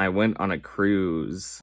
I went on a cruise.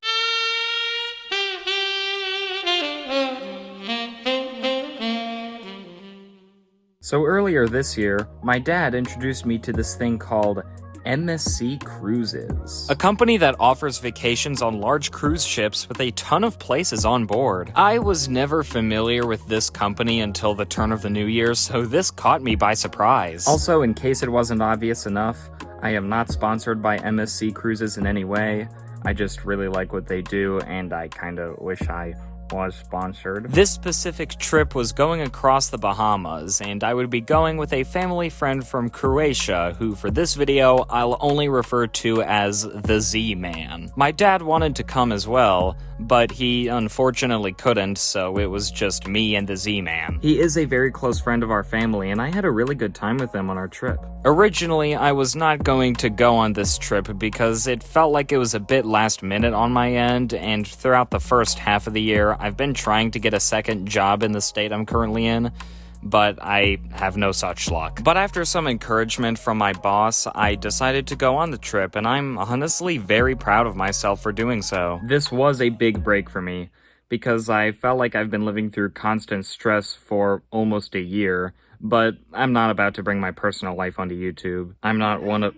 So earlier this year, my dad introduced me to this thing called MSC Cruises, a company that offers vacations on large cruise ships with a ton of places on board. I was never familiar with this company until the turn of the new year, so this caught me by surprise. Also, in case it wasn't obvious enough, I am not sponsored by MSC Cruises in any way. I just really like what they do, and I kinda wish I was sponsored. This specific trip was going across the Bahamas, and I would be going with a family friend from Croatia, who for this video, I'll only refer to as the Z-Man. My dad wanted to come as well, but he unfortunately couldn't, so it was just me and the Z-Man. He is a very close friend of our family, and I had a really good time with him on our trip. Originally, I was not going to go on this trip because it felt like it was a bit last minute on my end, and throughout the first half of the year, I've been trying to get a second job in the state I'm currently in, but I have no such luck. But after some encouragement from my boss, I decided to go on the trip, and I'm honestly very proud of myself for doing so. This was a big break for me, because I felt like I've been living through constant stress for almost a year, but I'm not about to bring my personal life onto YouTube. I'm not one of...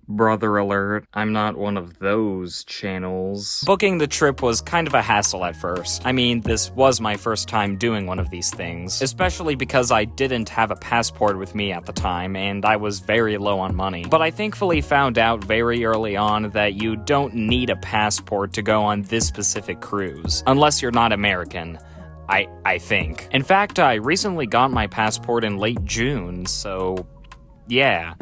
Brother alert, I'm not one of those channels. Booking the trip was kind of a hassle at first. I mean, this was my first time doing one of these things, especially because I didn't have a passport with me at the time, and I was very low on money. But I thankfully found out very early on that you don't need a passport to go on this specific cruise, unless you're not American. I think. In fact, I recently got my passport in late June, so yeah.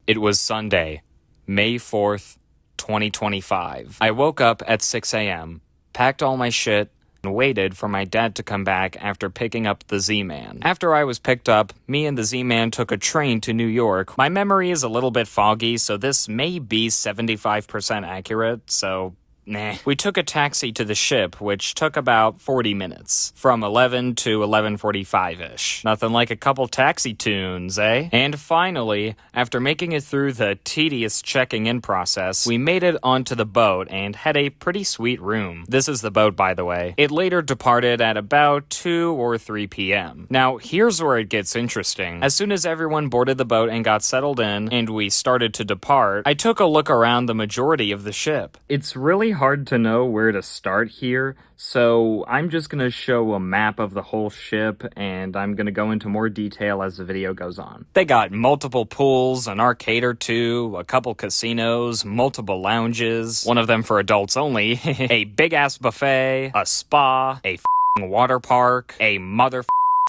It was Sunday, May 4th, 2025. I woke up at 6 a.m., packed all my shit, and waited for my dad to come back after picking up the Z-Man. After I was picked up, me and the Z-Man took a train to New York. My memory is a little bit foggy, so this may be 75% accurate, so... nah. We took a taxi to the ship, which took about 40 minutes, from 11 to 11:45-ish. Nothing like a couple taxi tunes, eh? And finally, after making it through the tedious checking-in process, we made it onto the boat and had a pretty sweet room. This is the boat, by the way. It later departed at about 2 or 3 p.m. Now, here's where it gets interesting. As soon as everyone boarded the boat and got settled in, and we started to depart, I took a look around the majority of the ship. It's really hard to know where to start here, so I'm just gonna show a map of the whole ship, and I'm gonna go into more detail as the video goes on. They got multiple pools, an arcade or two, a couple casinos, multiple lounges, one of them for adults only, a big-ass buffet, a spa, a water park, a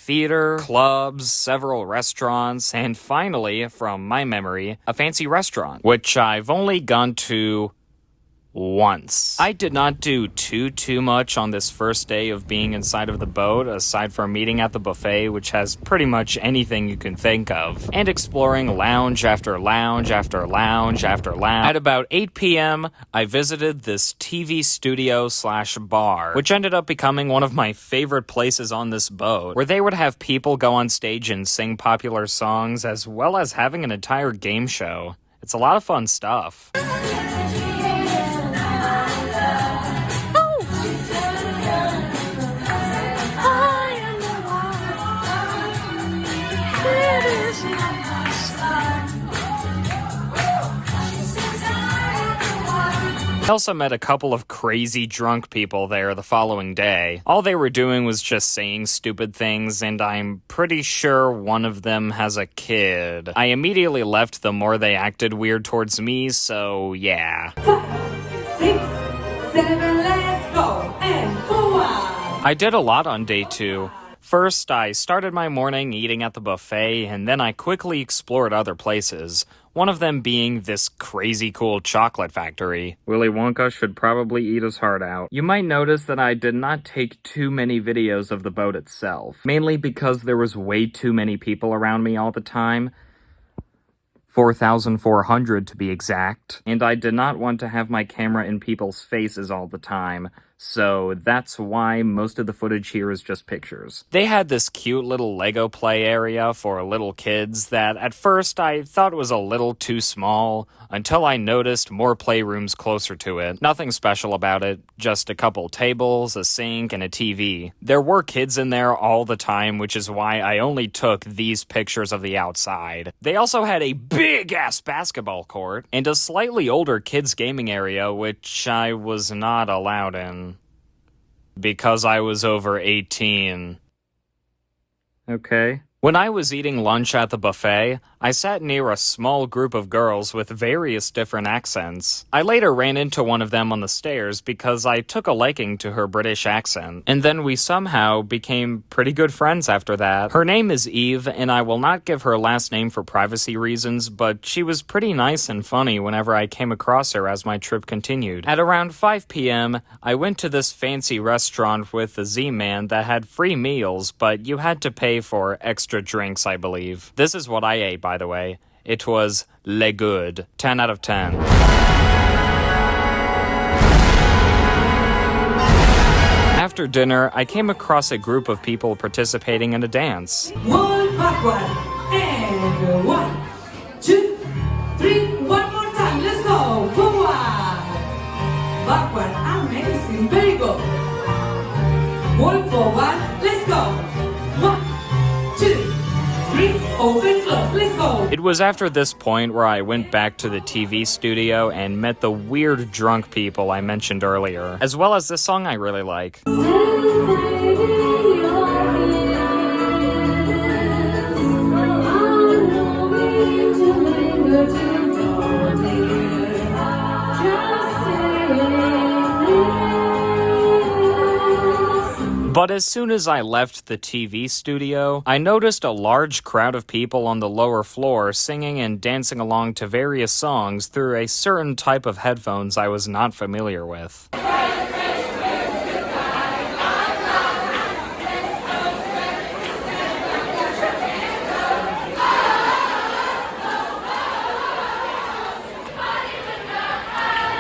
theater, clubs, several restaurants, and finally, from my memory, a fancy restaurant, which I've only gone to once. I did not do too much on this first day of being inside of the boat, aside from meeting at the buffet, which has pretty much anything you can think of, and exploring lounge after lounge after lounge after lounge. At about 8 p.m., I visited this TV studio / bar, which ended up becoming one of my favorite places on this boat, where they would have people go on stage and sing popular songs, as well as having an entire game show. It's a lot of fun stuff. I also met a couple of crazy drunk people there the following day. All they were doing was just saying stupid things, and I'm pretty sure one of them has a kid. I immediately left the more they acted weird towards me, so yeah. 5, 6, 7, let's go, and forward! I did a lot on day 2. First, I started my morning eating at the buffet, and then I quickly explored other places, one of them being this crazy cool chocolate factory. Willy Wonka should probably eat his heart out. You might notice that I did not take too many videos of the boat itself, mainly because there was way too many people around me all the time. 4,400 to be exact, and I did not want to have my camera in people's faces all the time, So that's why most of the footage here is just pictures. They had this cute little Lego play area for little kids that at first I thought was a little too small until I noticed more playrooms closer to it. Nothing special about it, just a couple tables, a sink, and a TV. There were kids in there all the time, which is why I only took these pictures of the outside. They also had a big-ass basketball court and a slightly older kids gaming area, which I was not allowed in. Because I was over 18. Okay. When I was eating lunch at the buffet, I sat near a small group of girls with various different accents. I later ran into one of them on the stairs because I took a liking to her British accent, and then we somehow became pretty good friends after that. Her name is Eve, and I will not give her last name for privacy reasons, but she was pretty nice and funny whenever I came across her as my trip continued. At around 5 p.m., I went to this fancy restaurant with the Z-Man that had free meals, but you had to pay for extra drinks, I believe. This is what I ate, by the way. It was Le Good. 10 out of 10. After dinner, I came across a group of people participating in a dance. Roll backward. And 1, 2, 3. One more time. Let's go. Forward. Backward. Amazing. Very good. Roll forward. Let's go. 1, 2, 3. Open, close. Let's go. It was after this point where I went back to the TV studio and met the weird drunk people I mentioned earlier, as well as this song I really like. But as soon as I left the TV studio, I noticed a large crowd of people on the lower floor singing and dancing along to various songs through a certain type of headphones I was not familiar with.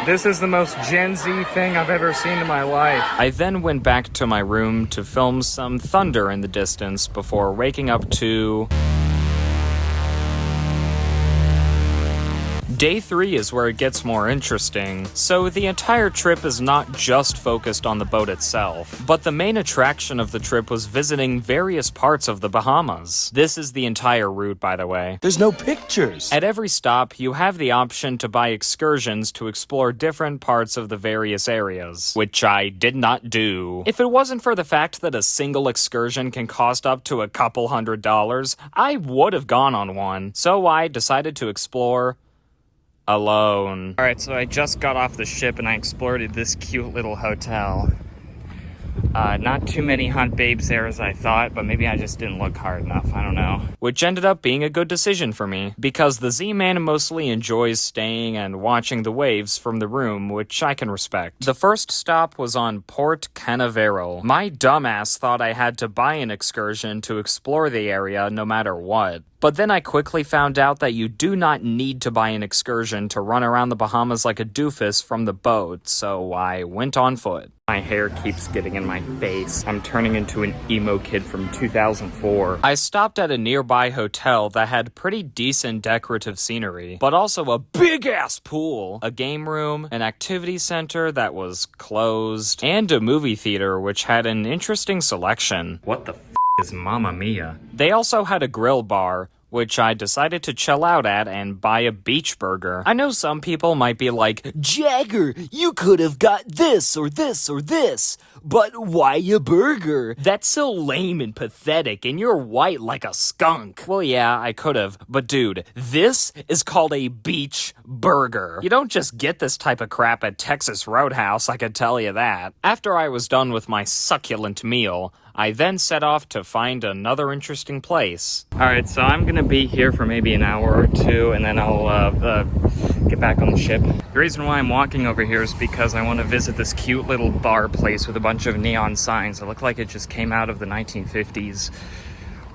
This is the most Gen Z thing I've ever seen in my life. I then went back to my room to film some thunder in the distance before waking up to... Day 3 is where it gets more interesting, so the entire trip is not just focused on the boat itself, but the main attraction of the trip was visiting various parts of the Bahamas. This is the entire route, by the way. There's no pictures. At every stop, you have the option to buy excursions to explore different parts of the various areas, which I did not do. If it wasn't for the fact that a single excursion can cost up to a couple $100s, I would have gone on one, so I decided to explore alone. Alright, so I just got off the ship and I explored this cute little hotel. Not too many hot babes there as I thought, but maybe I just didn't look hard enough, I don't know. Which ended up being a good decision for me, because the Z-Man mostly enjoys staying and watching the waves from the room, which I can respect. The first stop was on Port Canaveral. My dumbass thought I had to buy an excursion to explore the area no matter what. But then I quickly found out that you do not need to buy an excursion to run around the Bahamas like a doofus from the boat, so I went on foot. My hair keeps getting in my face. I'm turning into an emo kid from 2004. I stopped at a nearby hotel that had pretty decent decorative scenery, but also a big-ass pool, a game room, an activity center that was closed, and a movie theater which had an interesting selection. What the is Mamma Mia? They also had a grill bar, which I decided to chill out at and buy a beach burger. I know some people might be like, Jagger, you could have got this or this or this, but why a burger? That's so lame and pathetic, and you're white like a skunk. Well, yeah, I could have, but dude, this is called a beach burger. You don't just get this type of crap at Texas Roadhouse, I can tell you that. After I was done with my succulent meal, I then set off to find another interesting place. Alright, so I'm gonna be here for maybe an hour or two, and then I'll get back on the ship. The reason why I'm walking over here is because I want to visit this cute little bar place with a bunch of neon signs that look like it just came out of the 1950s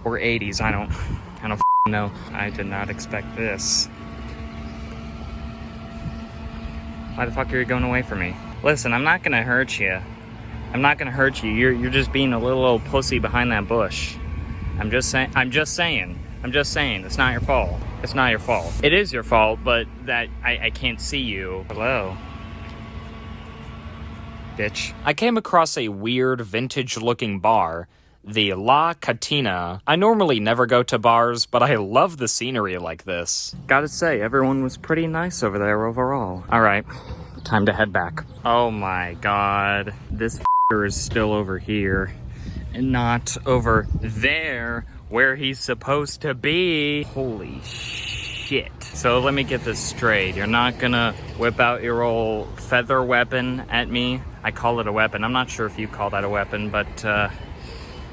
or 80s. I don't know. I did not expect this. Why the fuck are you going away from me? Listen, I'm not gonna hurt you. I'm not gonna hurt you. You're just being a little old pussy behind that bush. I'm just saying. It's not your fault. It's not your fault. It is your fault, but that I can't see you. Hello. Bitch. I came across a weird vintage-looking bar, the La Catina. I normally never go to bars, but I love the scenery like this. Gotta say, everyone was pretty nice over there overall. Alright, time to head back. Oh my god. This f***er is still over here, and not over there, where he's supposed to be. Holy shit. So let me get this straight. You're not gonna whip out your old feather weapon at me? I call it a weapon. I'm not sure if you call that a weapon, but,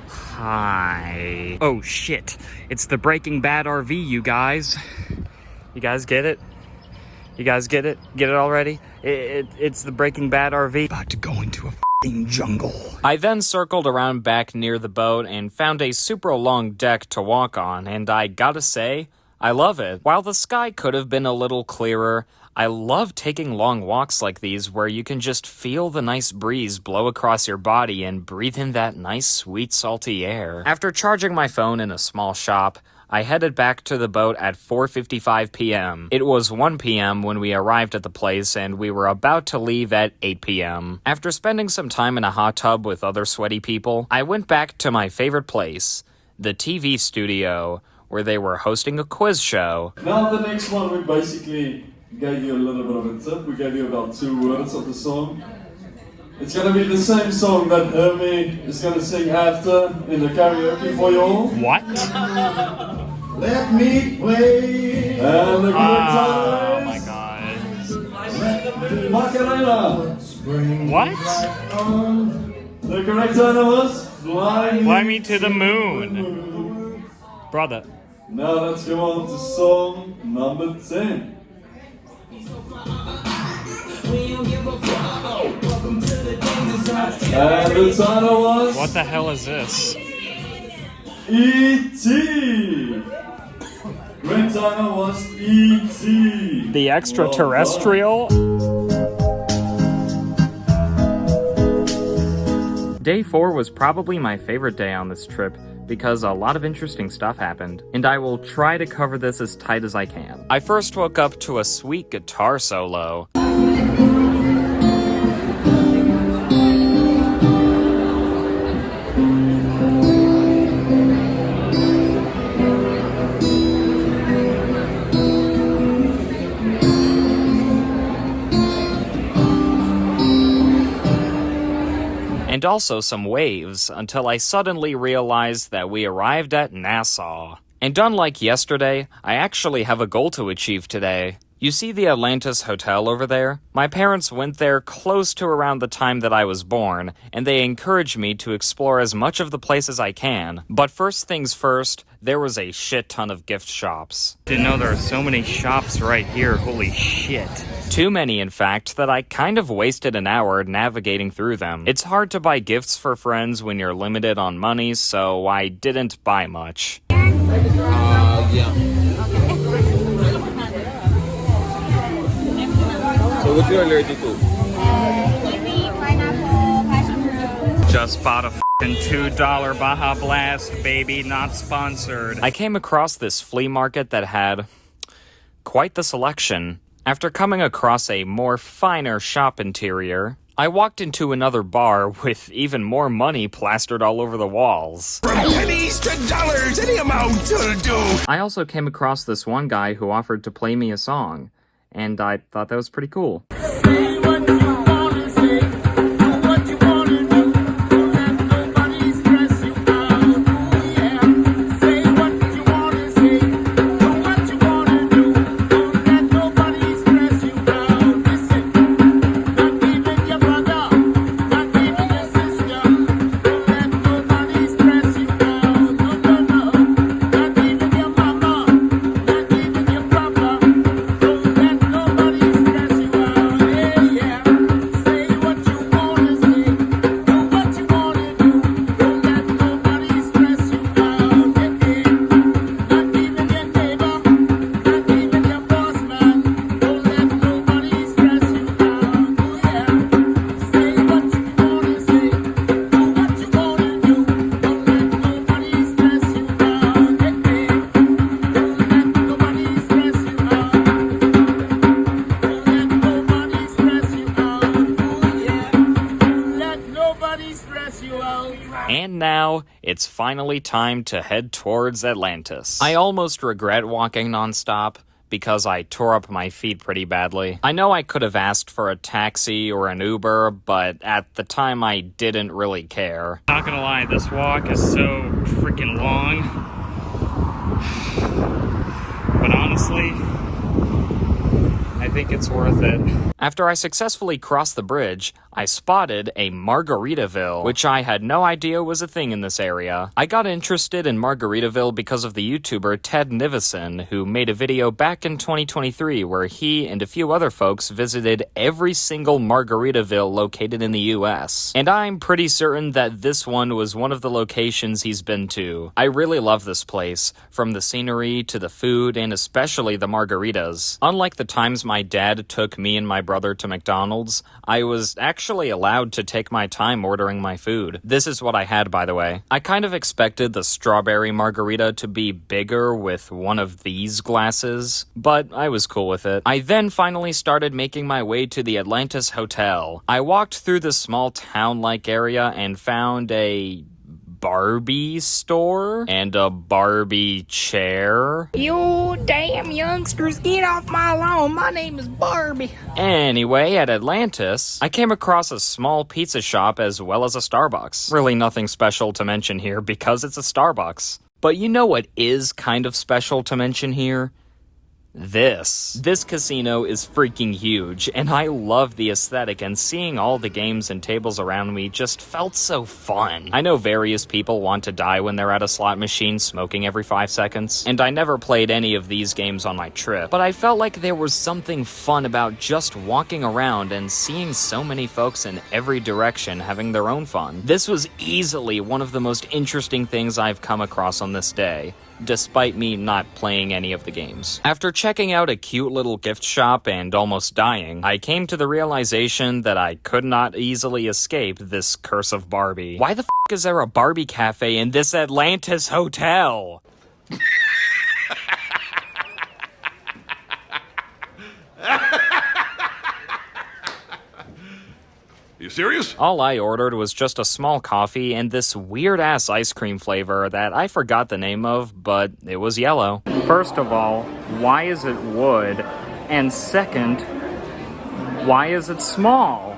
hi. Oh shit. It's the Breaking Bad RV, you guys. You guys get it? You guys get it? Get it already? It's the Breaking Bad RV. About to go into a jungle. I then circled around back near the boat and found a super long deck to walk on, and I gotta say, I love it. While the sky could have been a little clearer, I love taking long walks like these where you can just feel the nice breeze blow across your body and breathe in that nice sweet salty air. After charging my phone in a small shop, I headed back to the boat at 4:55 p.m. It was 1 p.m. when we arrived at the place, and we were about to leave at 8 p.m. After spending some time in a hot tub with other sweaty people, I went back to my favorite place, the TV studio, where they were hosting a quiz show. Now the next one, we basically gave you a little bit of a tip. We gave you about 2 words of the song. It's gonna be the same song that Hermie is gonna sing after in the karaoke for you all. What? Let me play. And the correct Oh time my god. is Macarena. What? The correct time was Fly Me to the Moon. Brother. Now let's go on to song number 10. And the title was What the hell is this? E.T. Great title was E.T. The extraterrestrial? Day 4 was probably my favorite day on this trip because a lot of interesting stuff happened, and I will try to cover this as tight as I can. I first woke up to a sweet guitar solo. And also some waves, until I suddenly realized that we arrived at Nassau. And unlike yesterday, I actually have a goal to achieve today. You see the Atlantis Hotel over there? My parents went there close to around the time that I was born, and they encouraged me to explore as much of the place as I can. But first things first, there was a shit ton of gift shops. Didn't know there are so many shops right here, holy shit. Too many, in fact, that I kind of wasted an hour navigating through them. It's hard to buy gifts for friends when you're limited on money, so I didn't buy much. Yeah. So what you allergic to? Kiwi, pineapple, passion fruit. Just bought a f***ing $2 Baja Blast, baby, not sponsored. I came across this flea market that had quite the selection. After coming across a more finer shop interior, I walked into another bar with even more money plastered all over the walls. From pennies to dollars, any amount will do. I also came across this one guy who offered to play me a song, and I thought that was pretty cool. And now, it's finally time to head towards Atlantis. I almost regret walking nonstop, because I tore up my feet pretty badly. I know I could have asked for a taxi or an Uber, but at the time I didn't really care. Not gonna lie, this walk is so freaking long. But honestly, I think it's worth it. After I successfully crossed the bridge, I spotted a Margaritaville, which I had no idea was a thing in this area. I got interested in Margaritaville because of the YouTuber Ted Nivison, who made a video back in 2023 where he and a few other folks visited every single Margaritaville located in the US. And I'm pretty certain that this one was one of the locations he's been to. I really love this place, from the scenery to the food and especially the margaritas. Unlike the times my dad took me and my brother to McDonald's, I was actually allowed to take my time ordering my food. This is what I had, by the way. I kind of expected the strawberry margarita to be bigger with one of these glasses, but I was cool with it. I then finally started making my way to the Atlantis Hotel. I walked through this small town-like area and found a Barbie store and a Barbie chair. You damn youngsters, get off my lawn. My name is Barbie. Anyway, at Atlantis, I came across a small pizza shop as well as a Starbucks. Really nothing special to mention here because it's a Starbucks. But you know what is kind of special to mention here? This casino is freaking huge, and I love the aesthetic, and seeing all the games and tables around me just felt so fun. I know various people want to die when they're at a slot machine smoking every 5 seconds, and I never played any of these games on my trip, but I felt like there was something fun about just walking around and seeing so many folks in every direction having their own fun. This was easily one of the most interesting things I've come across on this day, despite me not playing any of the games. After checking out a cute little gift shop and almost dying, I came to the realization that I could not easily escape this curse of Barbie. Why the f*** is there a Barbie cafe in this Atlantis hotel? You serious? All I ordered was just a small coffee and this weird-ass ice cream flavor that I forgot the name of, but it was yellow. First of all, why is it wood? And second, why is it small?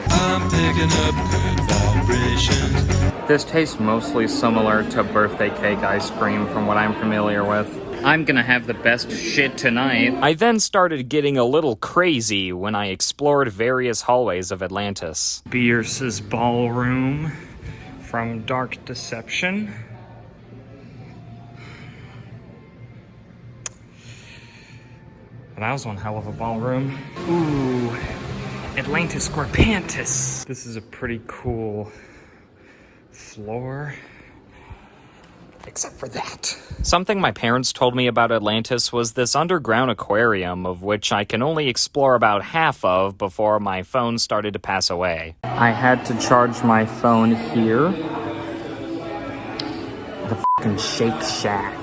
I'm picking up good vibrations. This tastes mostly similar to birthday cake ice cream from what I'm familiar with. I'm gonna have the best shit tonight. I then started getting a little crazy when I explored various hallways of Atlantis. Bierce's Ballroom from Dark Deception. That was one hell of a ballroom. Ooh, Atlantis Scorpantis. This is a pretty cool floor. Except for that. Something my parents told me about Atlantis was this underground aquarium, of which I can only explore about half of before my phone started to pass away. I had to charge my phone here. The fucking Shake Shack.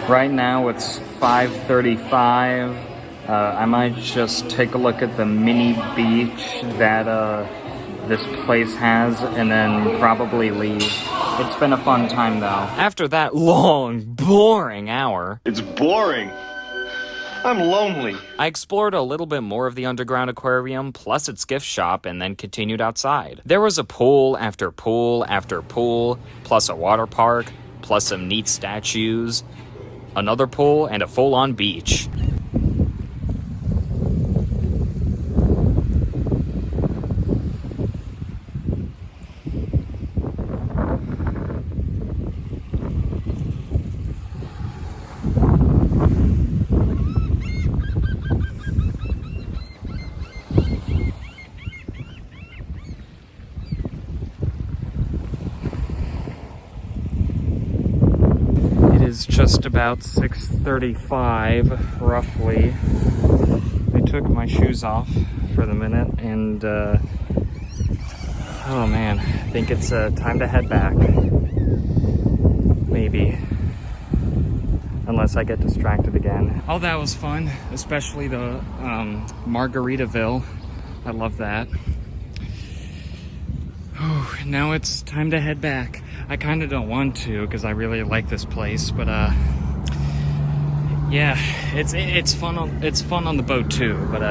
Right now it's 5:35. I might just take a look at the mini beach that this place has and then probably leave. It's been a fun time though. After that long, boring hour, it's boring. I'm lonely. I explored a little bit more of the underground aquarium plus its gift shop and then continued outside. There was a pool after pool after pool, plus a water park, plus some neat statues, another pool, and a full-on beach. It's just about 6:35, roughly. I took my shoes off for the minute and, oh man, I think it's time to head back. Maybe. unless I get distracted again. Oh, that was fun, especially the Margaritaville. I love that. Oh, now it's time to head back. I kind of don't want to because I really like this place, but yeah, it's fun on the boat too, but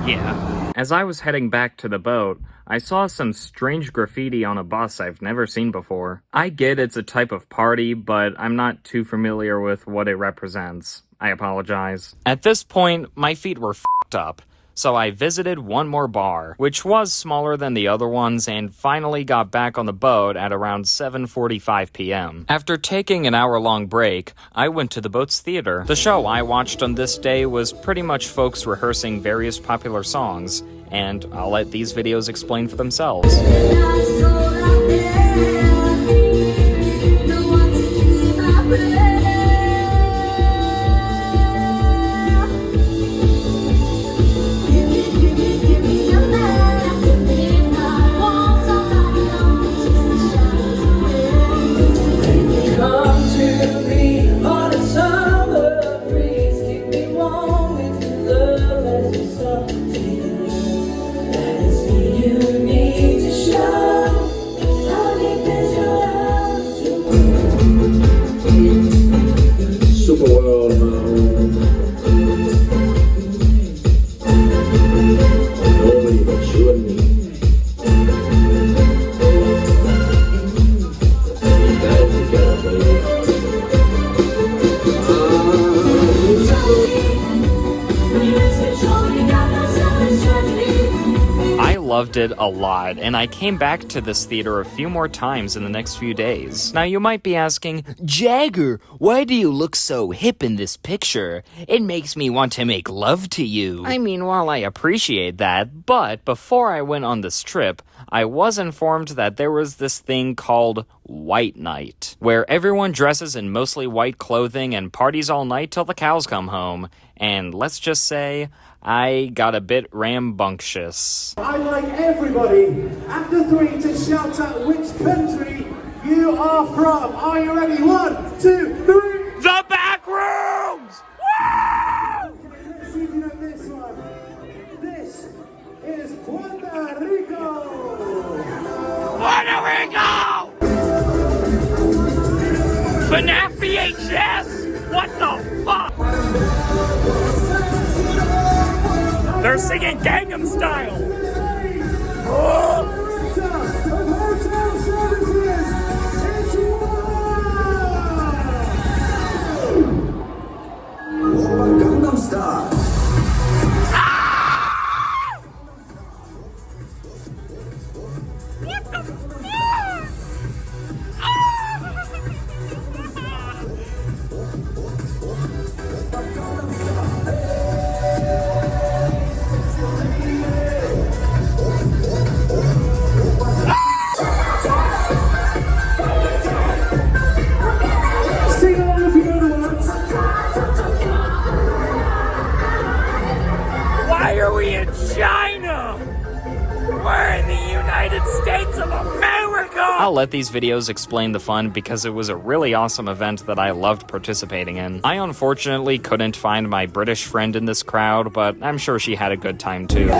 yeah. As I was heading back to the boat, I saw some strange graffiti on a bus I've never seen before. I get it's a type of party, but I'm not too familiar with what it represents. I apologize. At this point, my feet were f***ed up, so I visited one more bar, which was smaller than the other ones, and finally got back on the boat at around 7:45 p.m. After taking an hour-long break, I went to the boat's theater. The show I watched on this day was pretty much folks rehearsing various popular songs, and I'll let these videos explain for themselves. Loved it a lot, and I came back to this theater a few more times in the next few days. Now you might be asking, Jagger, why do you look so hip in this picture? It makes me want to make love to you. I mean, while I appreciate that, but before I went on this trip, I was informed that there was this thing called White Night, where everyone dresses in mostly white clothing and parties all night till the cows come home. And let's just say, I got a bit rambunctious. I'd like everybody, after 3, to shout out which country you are from. Are you ready? 1, 2, 3. The back rooms! Woo! Okay, let's see if you know this one. This is Puerto Rico. Puerto Rico! FNAF VHS? What the fuck? They're singing Gangnam Style! Oh! Gangnam Style. Why are we in China? We're in the United States of America! I'll let these videos explain the fun because it was a really awesome event that I loved participating in. I unfortunately couldn't find my British friend in this crowd, but I'm sure she had a good time too.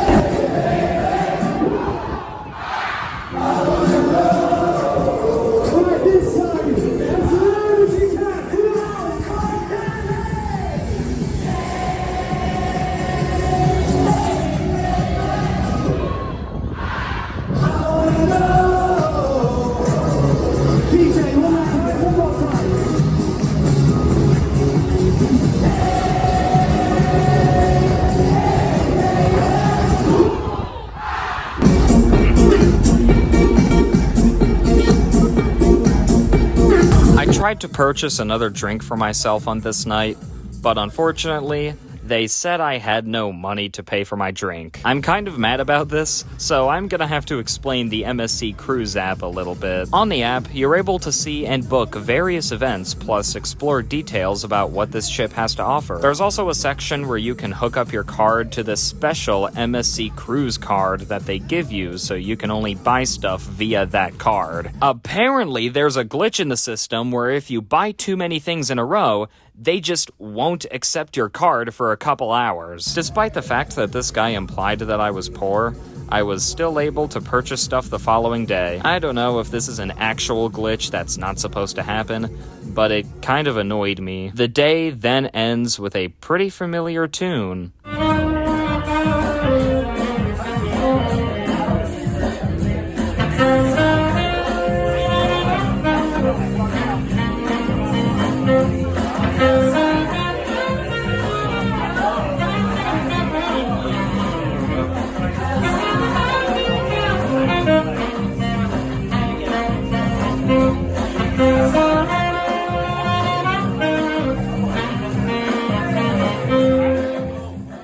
I tried to purchase another drink for myself on this night, but unfortunately, they said I had no money to pay for my drink. I'm kind of mad about this, so I'm gonna have to explain the MSC Cruise app a little bit. On the app, you're able to see and book various events, plus explore details about what this ship has to offer. There's also a section where you can hook up your card to this special MSC Cruise card that they give you, so you can only buy stuff via that card. Apparently, there's a glitch in the system where if you buy too many things in a row, they just won't accept your card for a couple hours. Despite the fact that this guy implied that I was poor, I was still able to purchase stuff the following day. I don't know if this is an actual glitch that's not supposed to happen, but it kind of annoyed me. The day then ends with a pretty familiar tune.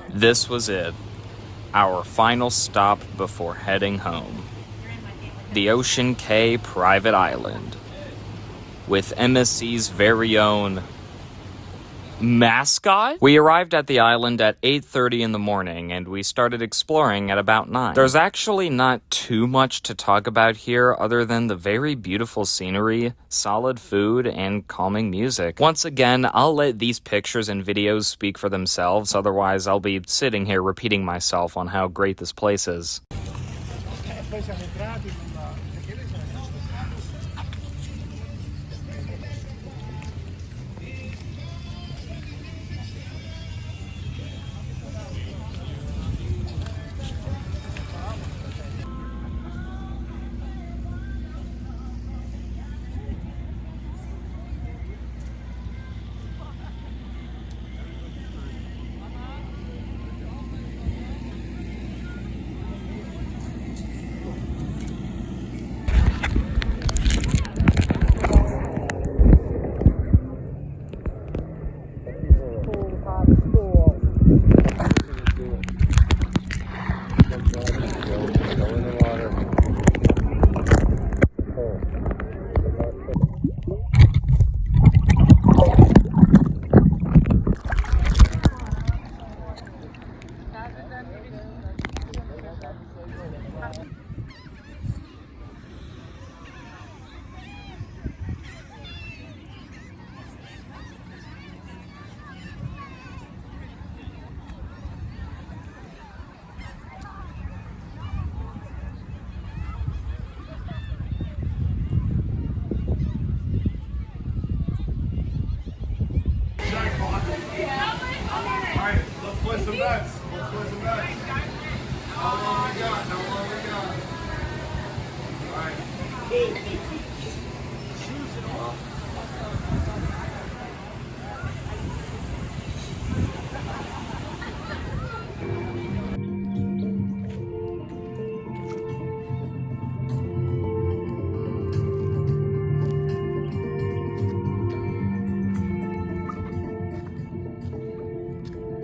This was it, our final stop before heading home. The Ocean Cay Private Island, with MSC's very own mascot? We arrived at the island at 8:30 in the morning, and we started exploring at about 9. There's actually not too much to talk about here other than the very beautiful scenery, solid food, and calming music. Once again, I'll let these pictures and videos speak for themselves, otherwise I'll be sitting here repeating myself on how great this place is.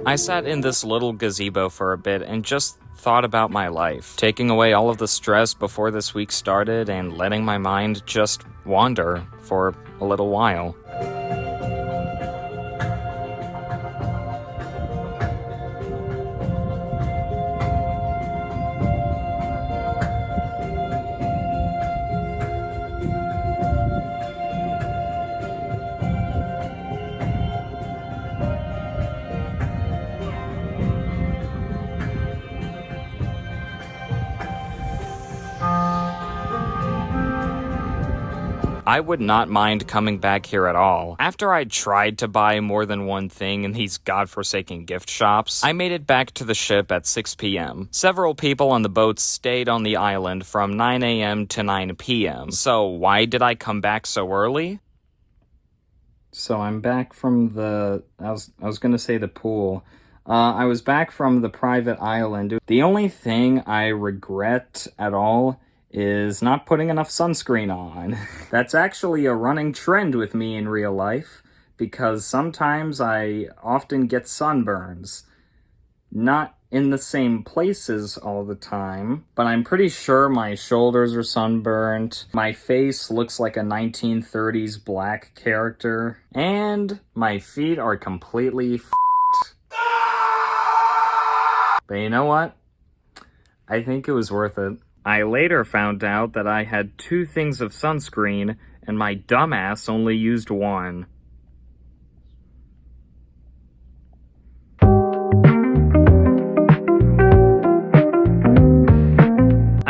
I sat in this little gazebo for a bit and just thought about my life, taking away all of the stress before this week started and letting my mind just wander for a little while. I would not mind coming back here at all. After I tried to buy more than one thing in these godforsaken gift shops, I made it back to the ship at 6 p.m. Several people on the boat stayed on the island from 9 a.m. to 9 p.m. So why did I come back so early? So I'm back from the... I was gonna say the pool. I was back from the private island. The only thing I regret at all is not putting enough sunscreen on. That's actually a running trend with me in real life, because sometimes I often get sunburns. Not in the same places all the time, but I'm pretty sure my shoulders are sunburnt, my face looks like a 1930s black character, and my feet are completely f***ed. But you know what? I think it was worth it. I later found out that I had 2 things of sunscreen, and my dumbass only used 1.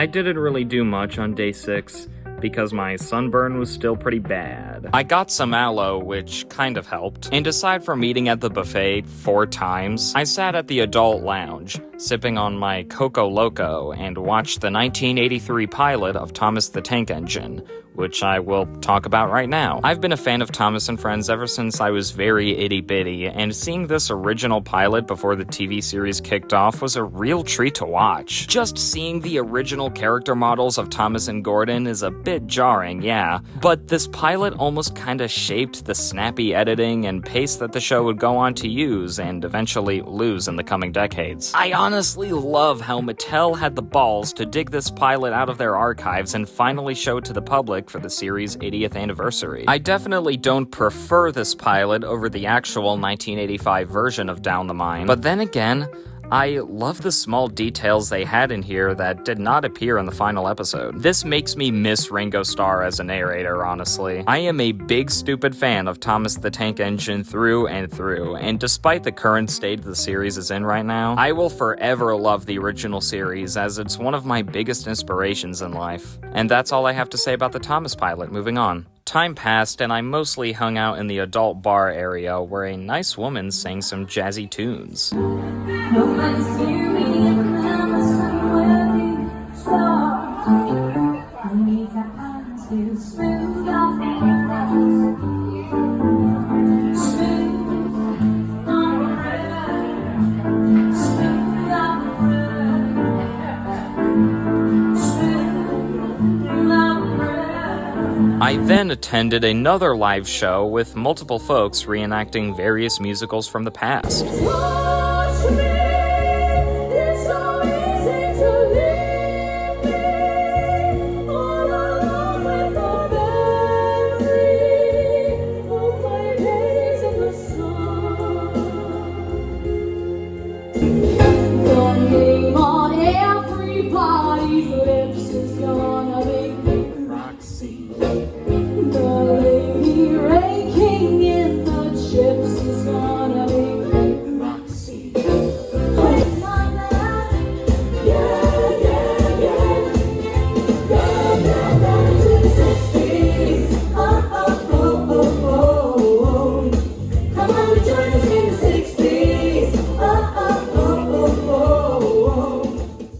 I didn't really do much on day 6 because my sunburn was still pretty bad. I got some aloe, which kind of helped. And aside from eating at the buffet 4 times, I sat at the adult lounge, sipping on my Coco Loco, and watched the 1983 pilot of Thomas the Tank Engine, which I will talk about right now. I've been a fan of Thomas and Friends ever since I was very itty-bitty, and seeing this original pilot before the TV series kicked off was a real treat to watch. Just seeing the original character models of Thomas and Gordon is a bit jarring, yeah, but this pilot almost kinda shaped the snappy editing and pace that the show would go on to use and eventually lose in the coming decades. I honestly love how Mattel had the balls to dig this pilot out of their archives and finally show it to the public for the series' 80th anniversary. I definitely don't prefer this pilot over the actual 1985 version of Down the Mine, but then again, I love the small details they had in here that did not appear in the final episode. This makes me miss Ringo Starr as a narrator, honestly. I am a big stupid fan of Thomas the Tank Engine through and through, and despite the current state the series is in right now, I will forever love the original series as it's one of my biggest inspirations in life. And that's all I have to say about the Thomas pilot. Moving on. Time passed, and I mostly hung out in the adult bar area where a nice woman sang some jazzy tunes. I then attended another live show with multiple folks reenacting various musicals from the past.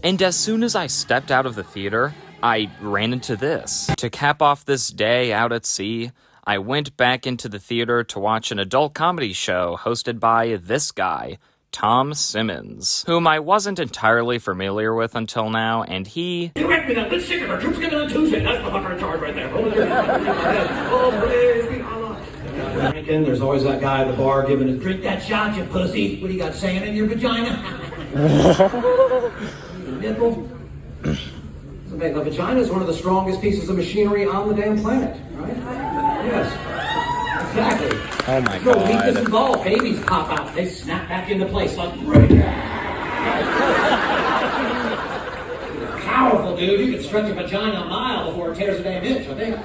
And as soon as I stepped out of the theater, I ran into this. To cap off this day out at sea, I went back into the theater to watch an adult comedy show hosted by this guy, Tom Simmons, whom I wasn't entirely familiar with until now, and he... You reckon me that let's stick our troops coming on Tuesday. That's the fucker in charge right there. Oh, praise be Allah. Drinking, there's always that guy at the bar giving a drink that shot, you pussy. What do you got, sand in your vagina? Nipple. Okay, the vagina is one of the strongest pieces of machinery on the damn planet, right? Yes. Exactly. Oh my God. No weakness involved. Babies pop out. They snap back into place like powerful, dude. You can stretch a vagina a mile before it tears a damn inch, I think.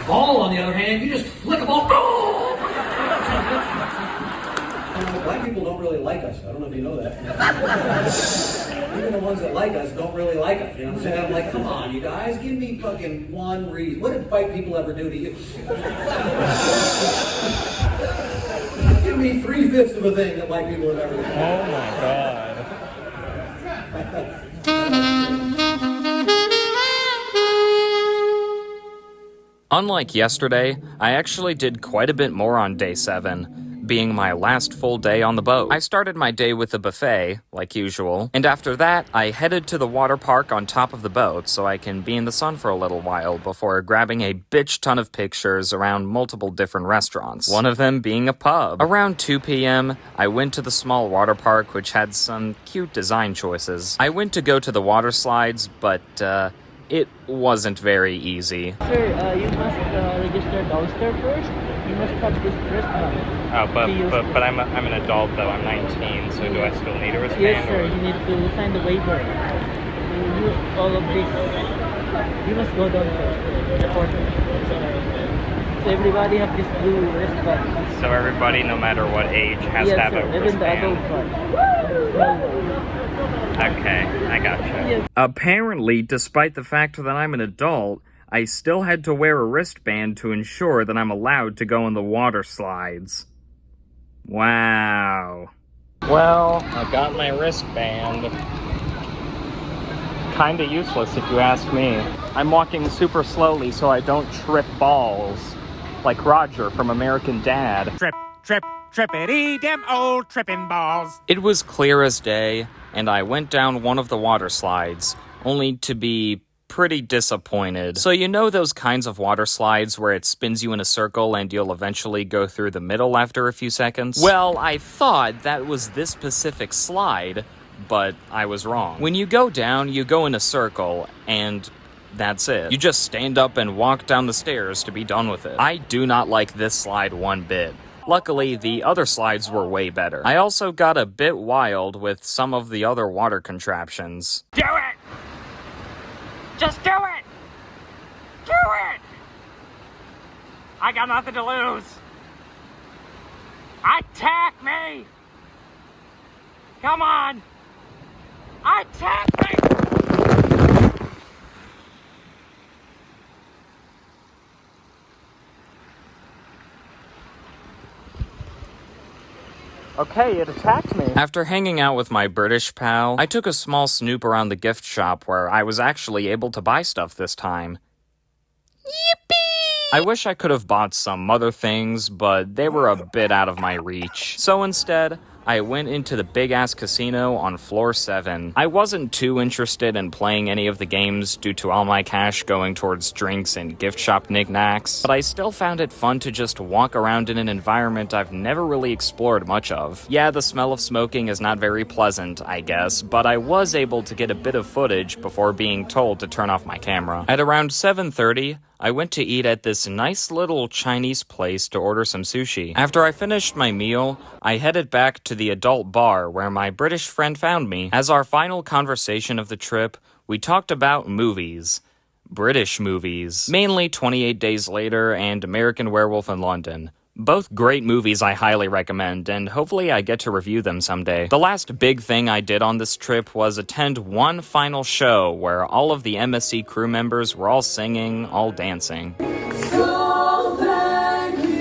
Ball, on the other hand, you just flick a ball. Black people don't really like us. I don't know if you know that. Even the ones that like us don't really like us. You know what I'm saying? I'm like, come on, you guys, give me fucking one reason. What did white people ever do to you? Give me 3/5 of a thing that white people have ever done. Oh my God. Unlike yesterday, I actually did quite a bit more on day 7. Being my last full day on the boat. I started my day with a buffet, like usual, and after that, I headed to the water park on top of the boat so I can be in the sun for a little while before grabbing a bitch ton of pictures around multiple different restaurants, one of them being a pub. Around 2 p.m., I went to the small water park which had some cute design choices. I went to go to the water slides, but, it wasn't very easy. Sir, you must register downstairs first. You must have this wristband. Oh, but I'm an adult though. I'm 19, so do I still need a wristband? Yes, sir. You need to sign the waiver. You all of this. You must go down first. So everybody have this blue wristband. So everybody, no matter what age, has to have a wristband. Even the adult one. Okay, I gotcha. Apparently, despite the fact that I'm an adult, I still had to wear a wristband to ensure that I'm allowed to go in the water slides. Wow. Well, I got my wristband. Kinda useless if you ask me. I'm walking super slowly so I don't trip balls. Like Roger from American Dad. Trippity, them old tripping balls. It was clear as day, and I went down one of the water slides, only to be pretty disappointed. So you know those kinds of water slides where it spins you in a circle and you'll eventually go through the middle after a few seconds? Well, I thought that was this specific slide, but I was wrong. When you go down, you go in a circle, and that's it. You just stand up and walk down the stairs to be done with it. I do not like this slide one bit. Luckily, the other slides were way better. I also got a bit wild with some of the other water contraptions. Do it! Just do it! Do it! I got nothing to lose. Attack me! Come on! Attack me! Okay, it attacked me. After hanging out with my British pal, I took a small snoop around the gift shop where I was actually able to buy stuff this time. Yippee! I wish I could have bought some other things, but they were a bit out of my reach. So instead, I went into the big-ass casino on floor 7. I wasn't too interested in playing any of the games due to all my cash going towards drinks and gift shop knickknacks, but I still found it fun to just walk around in an environment I've never really explored much of. Yeah, the smell of smoking is not very pleasant, I guess, but I was able to get a bit of footage before being told to turn off my camera. At around 7:30, I went to eat at this nice little Chinese place to order some sushi. After I finished my meal, I headed back to the adult bar where my British friend found me. As our final conversation of the trip, we talked about movies. British movies. Mainly 28 Days Later and American Werewolf in London. Both great movies I highly recommend, and hopefully I get to review them someday. The last big thing I did on this trip was attend one final show where all of the MSC crew members were all singing, all dancing. So thank you.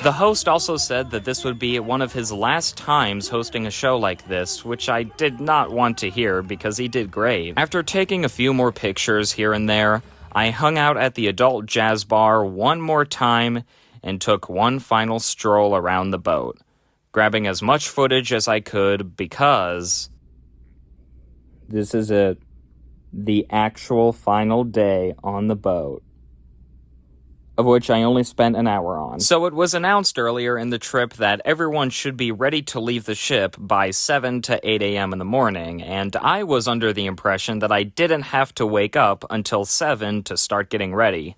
The host also said that this would be one of his last times hosting a show like this, which I did not want to hear because he did great. After taking a few more pictures here and there, I hung out at the adult jazz bar one more time and took one final stroll around the boat, grabbing as much footage as I could because this is it. The actual final day on the boat, of which I only spent an hour on. So it was announced earlier in the trip that everyone should be ready to leave the ship by 7 to 8 a.m. in the morning, and I was under the impression that I didn't have to wake up until 7 to start getting ready.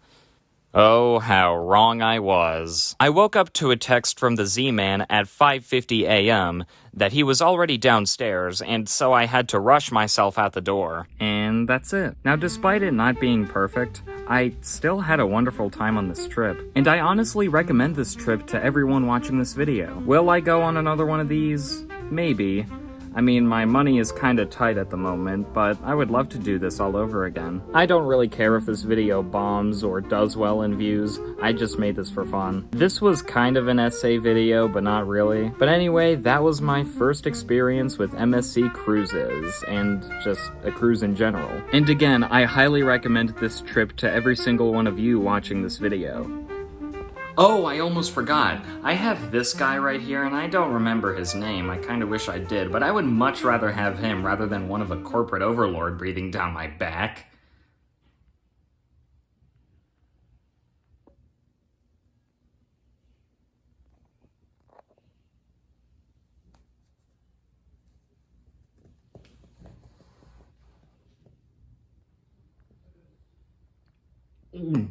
Oh, how wrong I was. I woke up to a text from the Z-Man at 5:50 a.m. that he was already downstairs, and so I had to rush myself out the door. And that's it. Now, despite it not being perfect, I still had a wonderful time on this trip. And I honestly recommend this trip to everyone watching this video. Will I go on another one of these? Maybe. I mean, my money is kinda tight at the moment, but I would love to do this all over again. I don't really care if this video bombs or does well in views, I just made this for fun. This was kind of an essay video, but not really. But anyway, that was my first experience with MSC cruises, and just a cruise in general. And again, I highly recommend this trip to every single one of you watching this video. Oh, I almost forgot. I have this guy right here, and I don't remember his name. I kinda wish I did, but I would much rather have him rather than one of a corporate overlord breathing down my back. Mm.